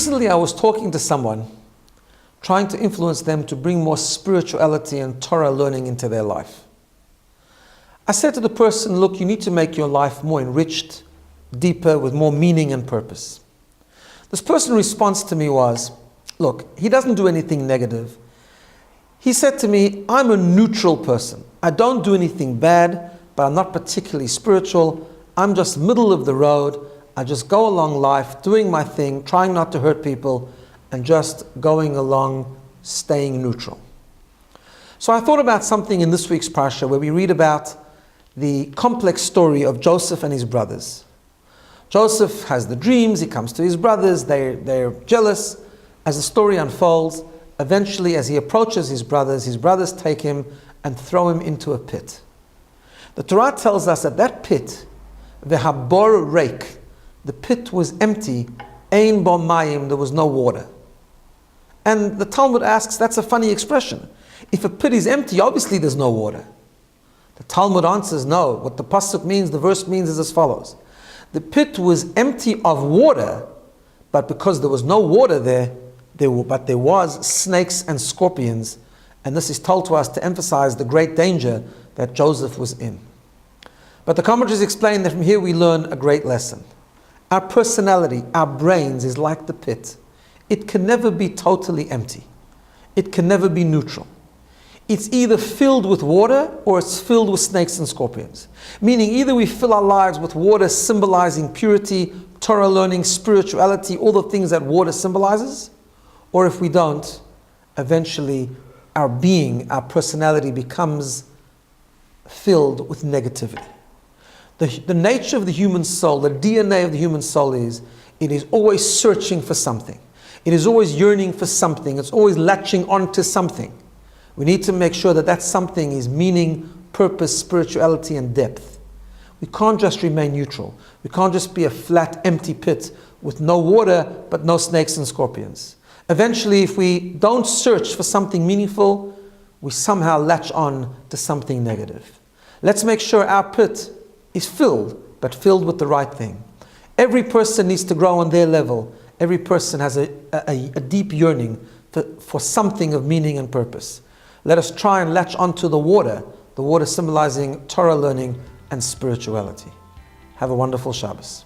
Recently I was talking to someone, trying to influence them to bring more spirituality and Torah learning into their life. I said to the person, look, you need to make your life more enriched, deeper, with more meaning and purpose. This person's response to me was, look, he doesn't do anything negative. He said to me, I'm a neutral person. I don't do anything bad, but I'm not particularly spiritual. I'm just middle of the road. I just go along life, doing my thing, trying not to hurt people, and just going along, staying neutral. So I thought about something in this week's parsha where we read about the complex story of Joseph and his brothers. Joseph has the dreams, he comes to his brothers, they're jealous. As the story unfolds, eventually as he approaches his brothers take him and throw him into a pit. The Torah tells us that that pit, the habor reik, the pit was empty, ein bo mayim, there was no water. And the Talmud asks, that's a funny expression. If a pit is empty, obviously there's no water. The Talmud answers, no. What the pasuk means, the verse means is as follows. The pit was empty of water, but because there was no water there was snakes and scorpions. And this is told to us to emphasize the great danger that Joseph was in. But the commentaries explain that from here we learn a great lesson. Our personality, our brains is like the pit. It can never be totally empty. It can never be neutral. It's either filled with water or it's filled with snakes and scorpions. Meaning either we fill our lives with water symbolizing purity, Torah learning, spirituality, all the things that water symbolizes, or if we don't, eventually our being, our personality becomes filled with negativity. The nature of the human soul, the DNA of the human soul is, it is always searching for something. It is always yearning for something. It's always latching onto something. We need to make sure that that something is meaning, purpose, spirituality, and depth. We can't just remain neutral. We can't just be a flat, empty pit with no water, but no snakes and scorpions. Eventually, if we don't search for something meaningful, we somehow latch on to something negative. Let's make sure our pit is filled, but filled with the right thing. Every person needs to grow on their level. Every person has a deep yearning for something of meaning and purpose. Let us try and latch onto the water symbolizing Torah learning and spirituality. Have a wonderful Shabbos.